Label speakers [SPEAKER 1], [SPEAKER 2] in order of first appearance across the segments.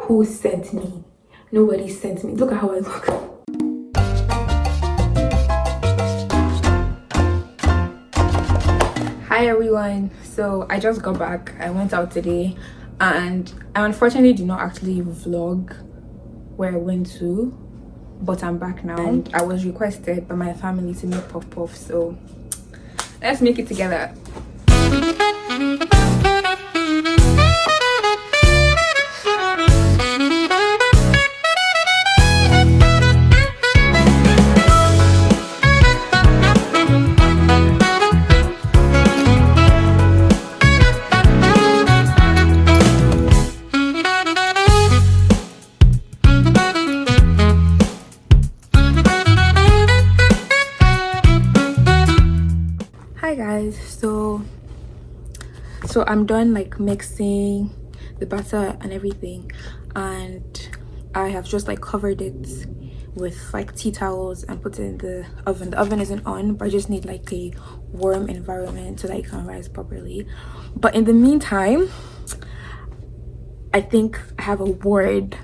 [SPEAKER 1] Who sent me? Nobody sent me. Look at how I look. Hi everyone. So I just got back. I went out today and I unfortunately did not actually vlog where I went to, but I'm back now and I was requested by my family to make puff puff, so let's make it together. Hi guys, so I'm done like mixing the batter and everything, and I have just like covered it with like tea towels and put it in the oven. The oven isn't on, but I just need like a warm environment so that it can rise properly. But in the meantime, I think I have a word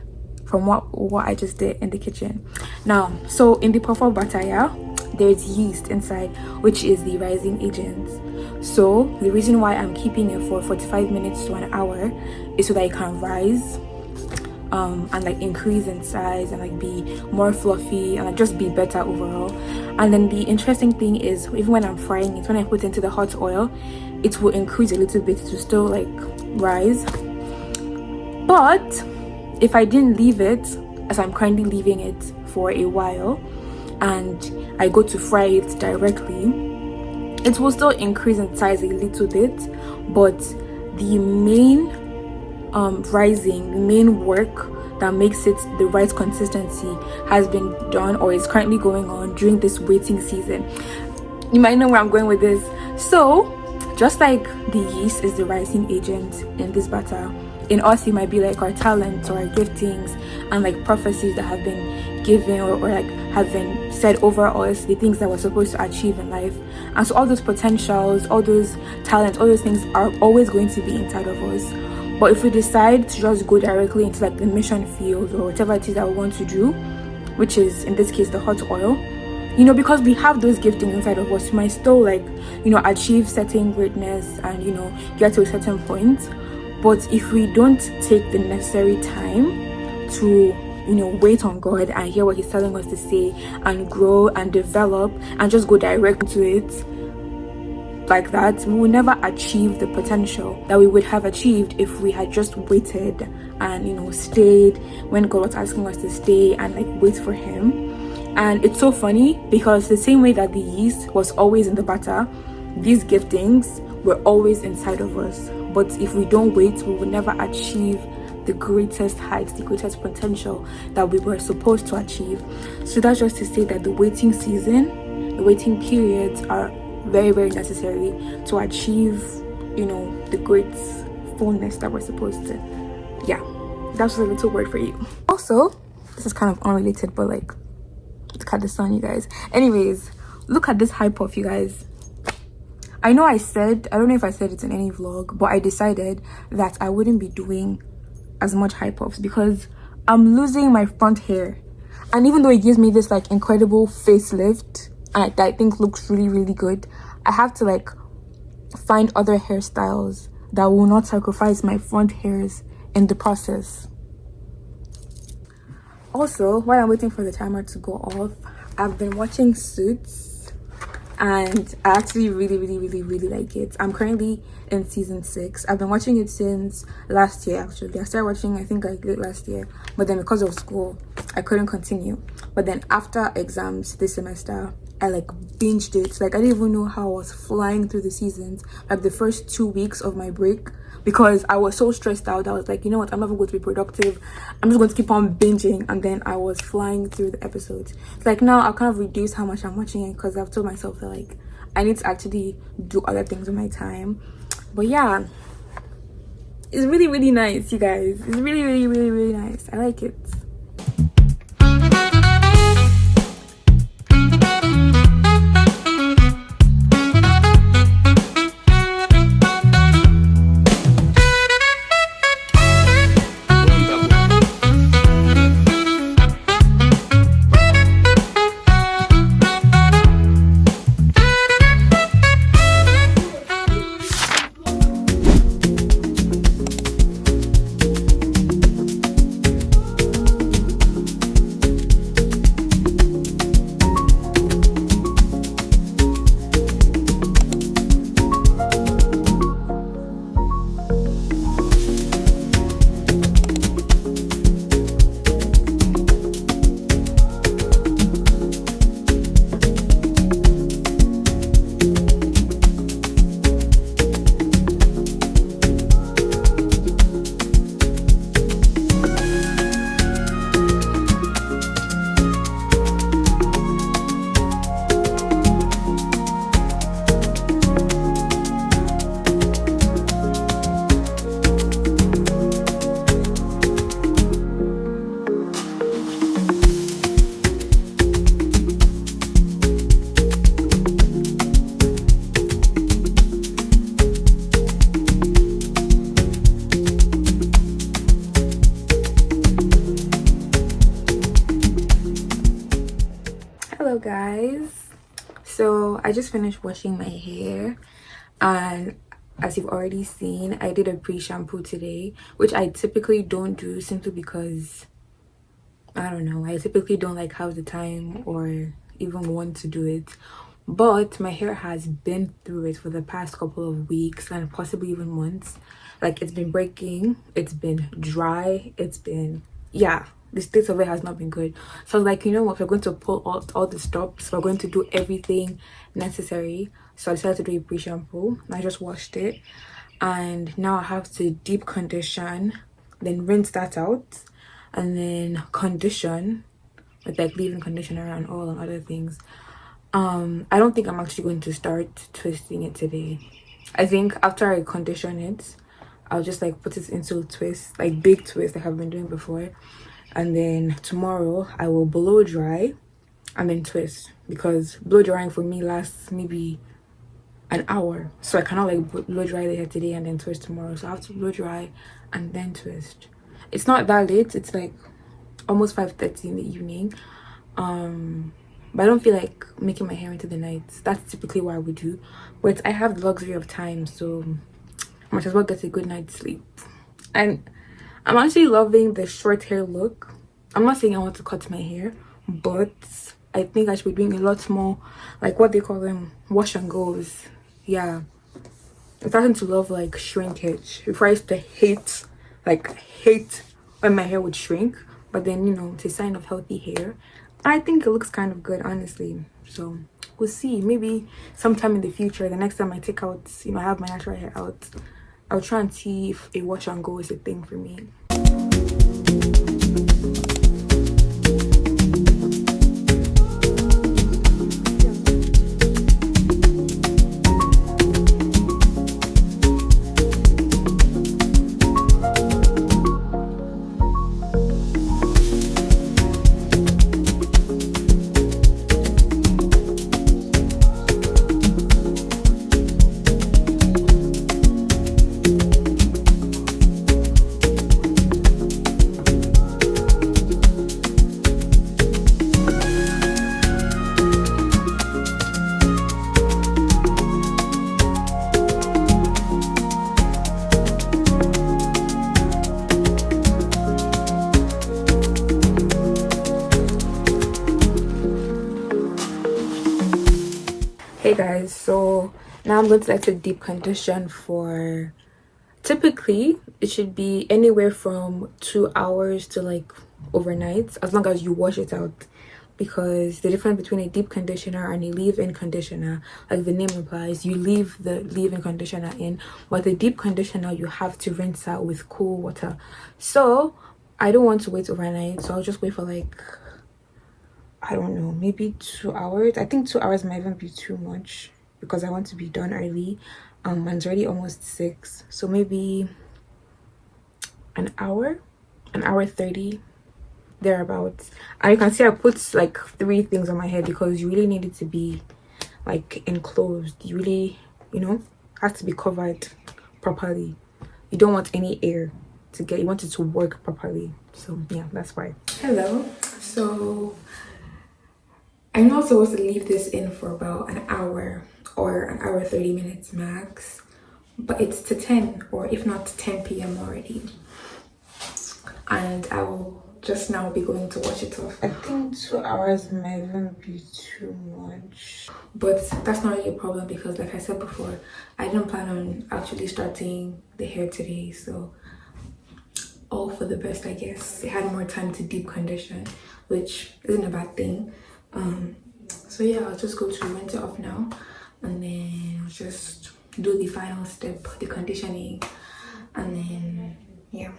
[SPEAKER 1] from what I just did in the kitchen. Now, so in the puffle batter, yeah, there's yeast inside, which is the rising agent. So the reason why I'm keeping it for 45 minutes to an hour is so that it can rise and like increase in size and like be more fluffy and like just be better overall. And then the interesting thing is, even when I'm frying it, when I put it into the hot oil, it will increase a little bit to still like rise. But if I didn't leave it, as I'm currently leaving it for a while, and I go to fry it directly, it will still increase in size a little bit, but the main rising, the main work that makes it the right consistency has been done or is currently going on during this waiting season. You might know where I'm going with this. So just like the yeast is the rising agent in this batter, in us it might be like our talents or our giftings and like prophecies that have been given or like have been said over us, the things that we're supposed to achieve in life. And so all those potentials, all those talents, all those things are always going to be inside of us. But if we decide to just go directly into like the mission field or whatever it is that we want to do, which is in this case the hot oil, you know, because we have those giftings inside of us, we might still like, you know, achieve certain greatness and, you know, get to a certain point. But if we don't take the necessary time to, you know, wait on God and hear what he's telling us to say and grow and develop and just go direct to it like that, we will never achieve the potential that we would have achieved if we had just waited and, you know, stayed when God was asking us to stay and like wait for him. And it's so funny because the same way that the yeast was always in the batter, these giftings were always inside of us. But if we don't wait, we will never achieve the greatest heights, the greatest potential that we were supposed to achieve. So that's just to say that the waiting season, the waiting periods are very, very necessary to achieve, you know, the great fullness that we're supposed to. Yeah, that's just a little word for you. Also, this is kind of unrelated, but like, look at the sun, you guys. Anyways, look at this high puff, you guys. I know I don't know if I said it in any vlog, but I decided that I wouldn't be doing as much high puffs because I'm losing my front hair. And even though it gives me this like incredible facelift and I think looks really, really good, I have to like find other hairstyles that will not sacrifice my front hairs in the process. Also, while I'm waiting for the timer to go off, I've been watching Suits and I actually really like it. I'm currently in season 6. I've been watching it since last year. Actually, I started watching I think like late last year, but then because of school I couldn't continue. But then after exams this semester, I like binged it. Like I didn't even know how I was flying through the seasons, like the first 2 weeks of my break, because I was so stressed out. I was like, you know what, I'm never going to be productive, I'm just going to keep on binging. And then I was flying through the episodes. Like now I'll kind of reduce how much I'm watching it because I've told myself that like I need to actually do other things with my time. But yeah, it's really nice, you guys. It's really nice. I like it. guys, so I just finished washing my hair, and as you've already seen, I did a pre-shampoo today, which I typically don't do simply because I don't know, I typically don't like have the time or even want to do it. But my hair has been through it for the past couple of weeks and possibly even months. Like, it's been breaking, it's been dry, it's been, yeah, the state of it has not been good. So I was like, you know what, we're going to pull out all the stops, we're going to do everything necessary. So I decided to do a pre-shampoo. I just washed it, and now I have to deep condition, then rinse that out, and then condition with like leave-in conditioner and all and other things. I don't think I'm actually going to start twisting it today. I think after I condition it, I'll just like put it into twist, like big twist like I've been doing before, and then tomorrow I will blow dry and then twist, because blow drying for me lasts maybe an hour, so I cannot like blow dry the hair today and then twist tomorrow. So I have to blow dry and then twist. It's not that late, it's like almost 5:30 in the evening, but I don't feel like making my hair into the night. That's typically what I would do, but I have the luxury of time, so I might as well get a good night's sleep. And I'm actually loving the short hair look. I'm not saying I want to cut my hair, but I think I should be doing a lot more like what they call them, wash and goes. Yeah, I'm starting to love like shrinkage. Before I used to hate when my hair would shrink, but then, you know, it's a sign of healthy hair. I think it looks kind of good, honestly. So we'll see. Maybe sometime in the future, the next time I take out, you know, I have my natural hair out, I'll try and see if a wash and go is a thing for me. Hey guys, so now I'm going to let it deep condition for, typically it should be anywhere from 2 hours to like overnight, as long as you wash it out, because the difference between a deep conditioner and a leave-in conditioner, like the name implies, you leave the leave-in conditioner in, but the deep conditioner you have to rinse out with cool water. So I don't want to wait overnight, so I'll just wait for like, I don't know, maybe 2 hours. I think 2 hours might even be too much because I want to be done early. And it's already almost 6, so maybe an hour 30, thereabouts. And you can see I put like 3 things on my head because you really need it to be like enclosed. You really, you know, has to be covered properly. You don't want any air to get, you want it to work properly. So yeah, that's why. Hello. So I'm not supposed to leave this in for about an hour or an hour 30 minutes max, but it's to 10, or if not 10 p.m. already, and I will just now be going to wash it off. I think 2 hours might even be too much, but that's not really a problem because, like I said before, I didn't plan on actually starting the hair today, so all for the best, I guess. I had more time to deep condition, which isn't a bad thing. So yeah, I'll just go to rinse it off now, and then I'll just do the final step, the conditioning, and then yeah.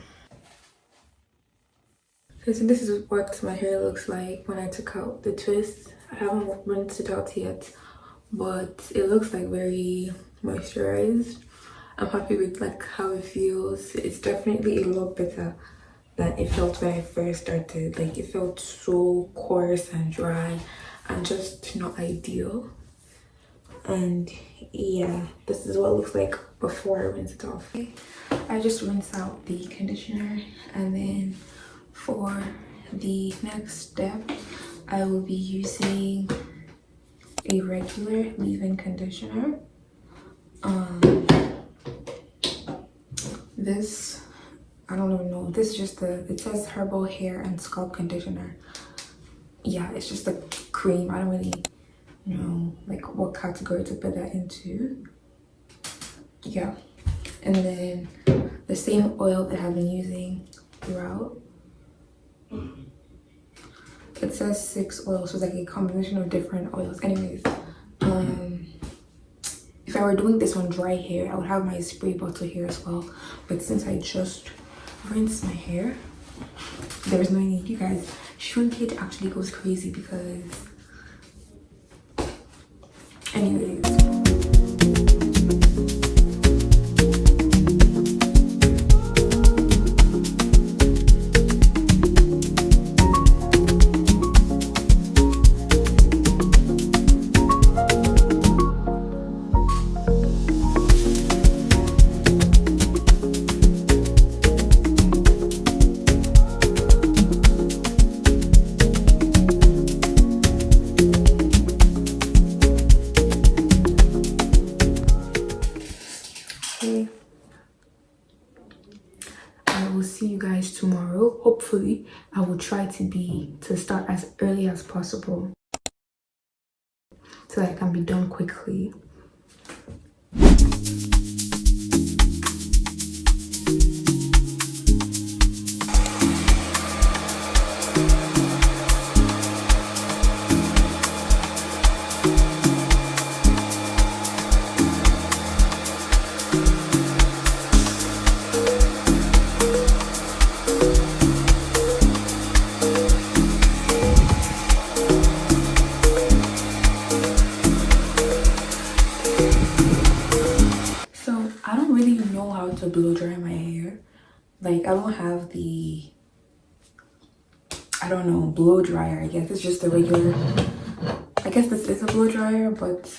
[SPEAKER 1] Okay, so this is what my hair looks like when I took out the twist. I haven't rinsed it out yet, but it looks like very moisturized. I'm happy with like how it feels. It's definitely a lot better than it felt when I first started. Like, it felt so coarse and dry and just not ideal. And yeah, this is what it looks like before I rinse it off. I just rinse out the conditioner, and then for the next step I will be using a regular leave-in conditioner. This, I don't even know, this is just it says herbal hair and scalp conditioner. Yeah, it's just a cream. I don't really know like what category to put that into. Yeah, and then the same oil that I've been using throughout. It says 6 oils, so it's like a combination of different oils. Anyways, if I were doing this on dry hair, I would have my spray bottle here as well. But since I just rinsed my hair, there's no need. You guys, shrinkage actually goes crazy because, anyways. I will see you guys tomorrow. Hopefully I will try to start as early as possible so that I can be done quickly. To blow dry my hair. Like, I don't have the, I don't know, blow dryer. I guess it's just a regular, I guess this is a blow dryer, but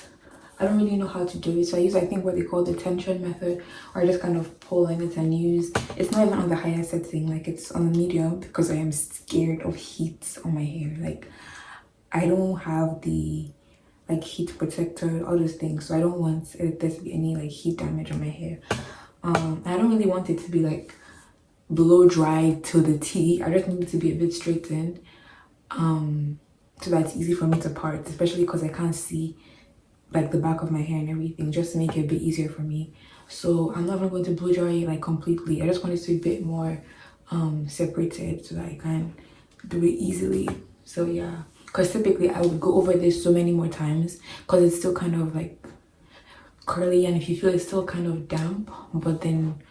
[SPEAKER 1] I don't really know how to do it. So I use, I think, what they call the tension method, or I just kind of pull on it and use. It's not even on the highest setting, like it's on the medium, because I am scared of heat on my hair. Like, I don't have the like heat protector, all those things, so I don't want there to be any like heat damage on my hair. I don't really want it to be like blow dried to the T. I just need it to be a bit straightened, so that it's easy for me to part, especially because I can't see like the back of my hair and everything, just to make it a bit easier for me. So I'm not even going to blow dry it like completely. I just want it to be a bit more separated so that I can do it easily. So yeah, because typically I would go over this so many more times because it's still kind of like curly, and if you feel it's still kind of damp, but then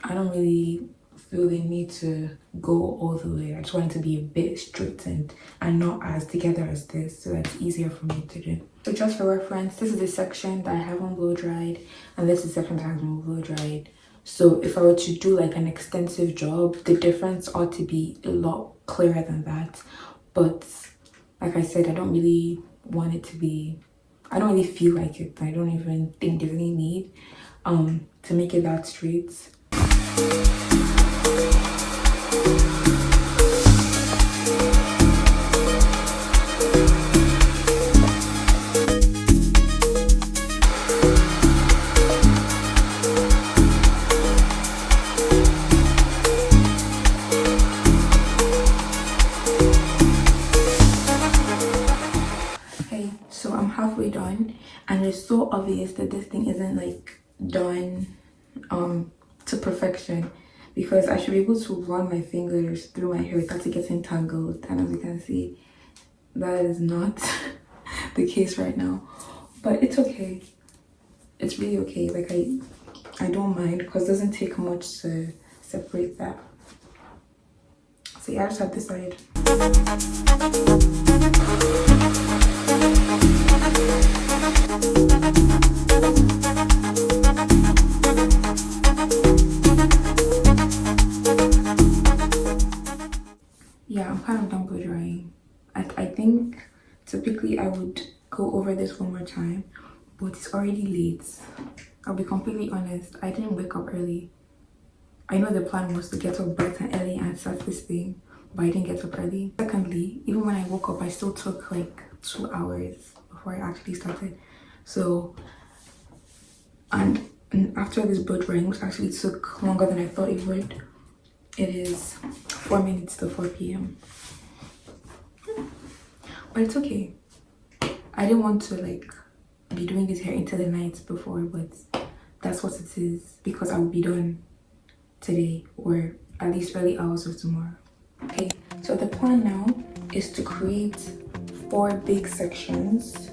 [SPEAKER 1] I don't really feel the need to go all the way. I just want it to be a bit straightened and not as together as this, so that's easier for me to do. So just for reference, this is the section that I haven't blow dried, and this is the section that has been blow dried. So if I were to do like an extensive job, the difference ought to be a lot clearer than that. But like I said, I don't really want it to be, I don't really feel like it. I don't even think there's any need to make it that straight. So I'm halfway done, and it's so obvious that this thing isn't like done to perfection, because I should be able to run my fingers through my hair without it getting tangled, and as you can see, that is not the case right now. But it's okay, it's really okay. Like I don't mind, because it doesn't take much to separate that. So yeah, I just have this side. Yeah, I'm kind of done blow drying. I think typically I would go over this one more time, but it's already late. I'll be completely honest, I didn't wake up early. I know the plan was to get up bright and early and start this thing, but I didn't get up early. Secondly, even when I woke up, I still took like 2 hours before before I actually started. So, and after this boat ride, which actually took longer than I thought it would, it is 4 minutes to 4 p.m. But it's okay. I didn't want to like be doing this hair into the night before, but that's what it is because I will be done today or at least early hours of tomorrow. Okay, so the plan now is to create 4 big sections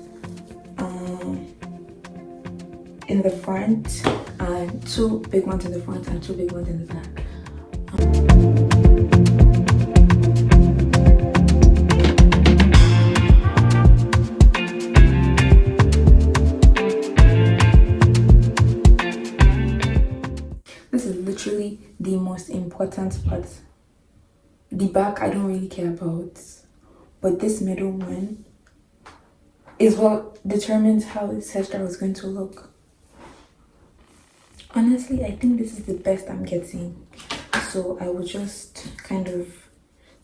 [SPEAKER 1] in the front and 2 big ones in the front and 2 big ones in the back. This is literally the most important part. The back I don't really care about, but this middle one is what determines how this hairstyle is going to look. Honestly, I think this is the best I'm getting, so I will just kind of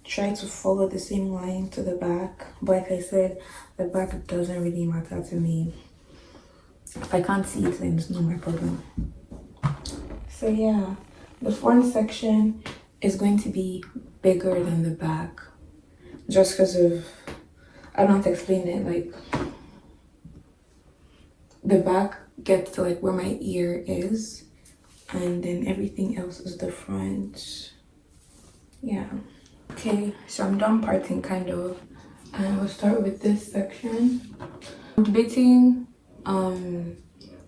[SPEAKER 1] try to follow the same line to the back. But like I said, the back doesn't really matter to me. If I can't see it, then it's not my problem. So yeah, the front section is going to be bigger than the back just because of, I don't have to explain it, like the back gets to like where my ear is and then everything else is the front. Yeah, okay, so I'm done parting kind of, and we'll start with this section. I'm debating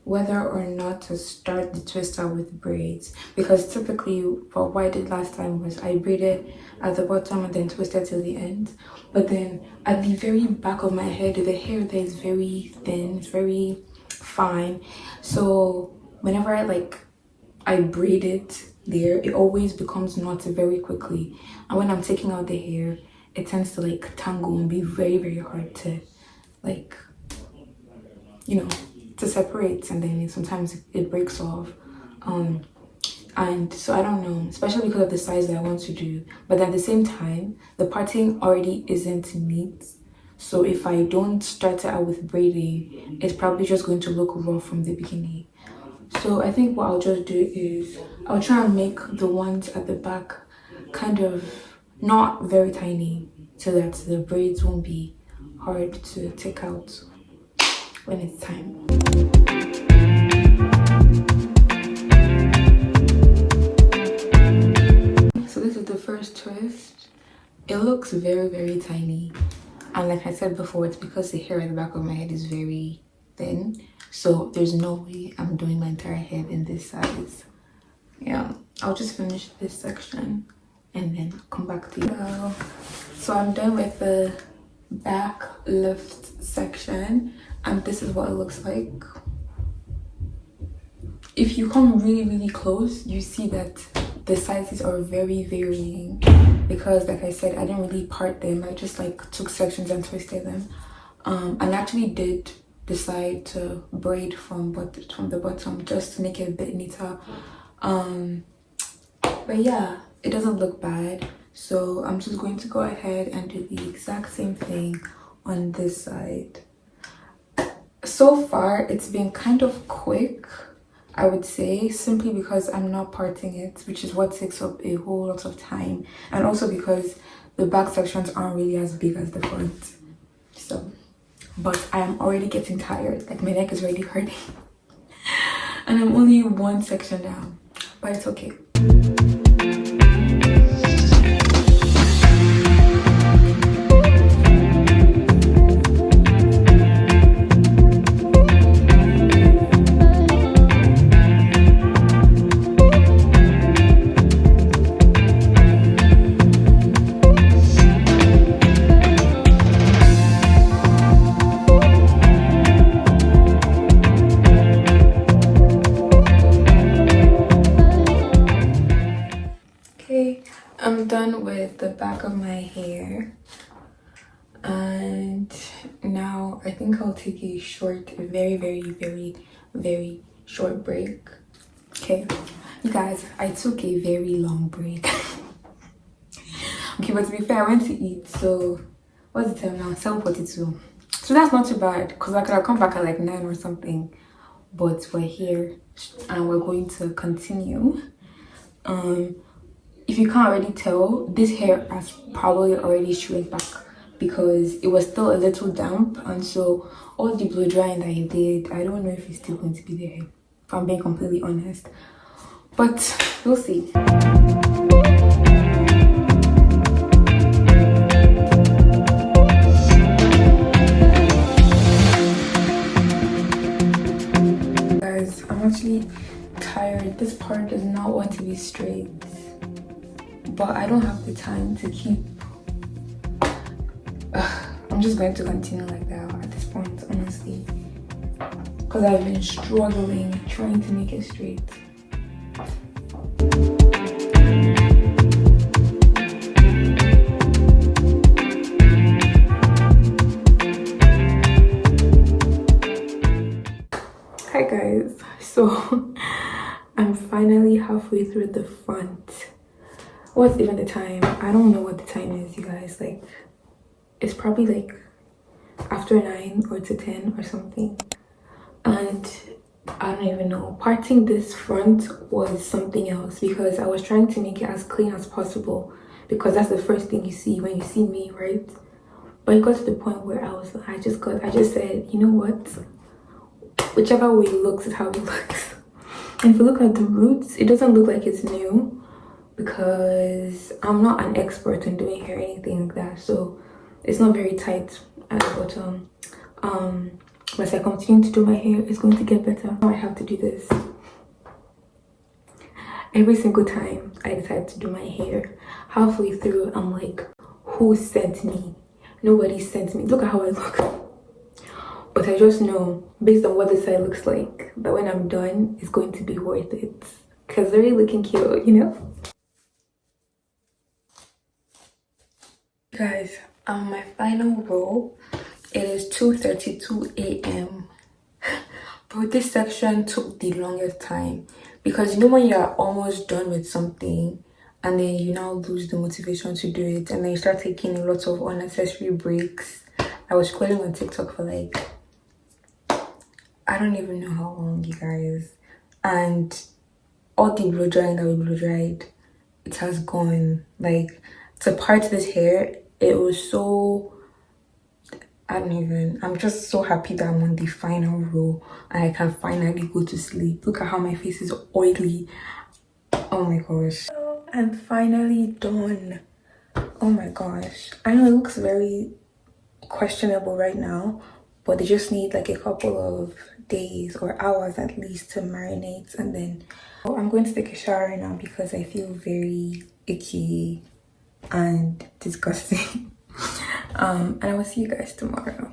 [SPEAKER 1] whether or not to start the twist out with braids, because typically what I did last time was I braided at the bottom and then twisted till the end, but then at the very back of my head the hair there is very thin, it's very fine, so whenever I braid it there, it always becomes knots very quickly, and when I'm taking out the hair it tends to like tangle and be very, very hard to like, you know, to separate, and then sometimes it breaks off. And so I don't know, especially because of the size that I want to do, but at the same time the parting already isn't neat, so if I don't start it out with braiding it's probably just going to look rough from the beginning. So I think what I'll just do is I'll try and make the ones at the back kind of not very tiny so that the braids won't be hard to take out when it's time. So this is the first twist. It looks very, very tiny, and like I said before, it's because the hair at the back of my head is very thin, so there's no way I'm doing my entire head in this size. Yeah, I'll just finish this section and then come back to you. So I'm done with the back lift section, and this is what it looks like. If you come really, really close, you see that the sizes are very varying, because like I said, I didn't really part them, I just like took sections and twisted them. And I actually did decide to braid from the bottom just to make it a bit neater, but yeah, it doesn't look bad, so I'm just going to go ahead and do the exact same thing on this side. So far it's been kind of quick, I would say, simply because I'm not parting it, which is what takes up a whole lot of time, and also because the back sections aren't really as big as the front. So, but I am already getting tired, like my neck is already hurting and I'm only one section down, but it's okay. I'm done with the back of my hair, and now I think I'll take a short, very, very, very, very short break. Okay, you guys, I took a very long break. Okay, but to be fair, I went to eat, so what's the time now? 7:42. So that's not too bad because I could have come back at like 9 or something, but we're here and we're going to continue. If you can't already tell, this hair has probably already shrunk back because it was still a little damp, and so all the blow drying that I did, I don't know if it's still going to be there, if I'm being completely honest, but we'll see. Guys, I'm actually tired. This part does not want to be straight, but I don't have the time to keep. I'm just going to continue like that at this point, honestly, because I've been struggling trying to make it straight. Hi guys, so I'm finally halfway through the front. What's even the time? I don't know what the time is, you guys. Like, it's probably like after 9 or to 10 or something, and I don't even know. Parting this front was something else because I was trying to make it as clean as possible because that's the first thing you see when you see me, right? But it got to the point where I just said, you know what, whichever way it looks is how it looks. And if you look at the roots, it doesn't look like it's new because I'm not an expert in doing hair or anything like that, so it's not very tight at the bottom. But as I continue to do my hair, it's going to get better. I have to do this every single time I decide to do my hair. Halfway through, I'm like, who sent me? Nobody sent me. Look at how I look. But I just know, based on what this side looks like, that when I'm done, it's going to be worth it. Because they're really looking cute, you know? Guys, my final row, it is 2:32 a.m. But this section took the longest time because you know when you're almost done with something and then you now lose the motivation to do it and then you start taking a lot of unnecessary breaks. I was scrolling on TikTok for like, I don't even know how long, you guys, and all the blow drying that we blow dried, it has gone. Like, to part this hair, it was so, I'm just so happy that I'm on the final row and I can finally go to sleep. Look at how my face is oily. Oh my gosh. I'm finally done. Oh my gosh. I know it looks very questionable right now, but they just need like a couple of days or hours at least to marinate, and then I'm going to take a shower now because I feel very icky and disgusting. And I will see you guys tomorrow.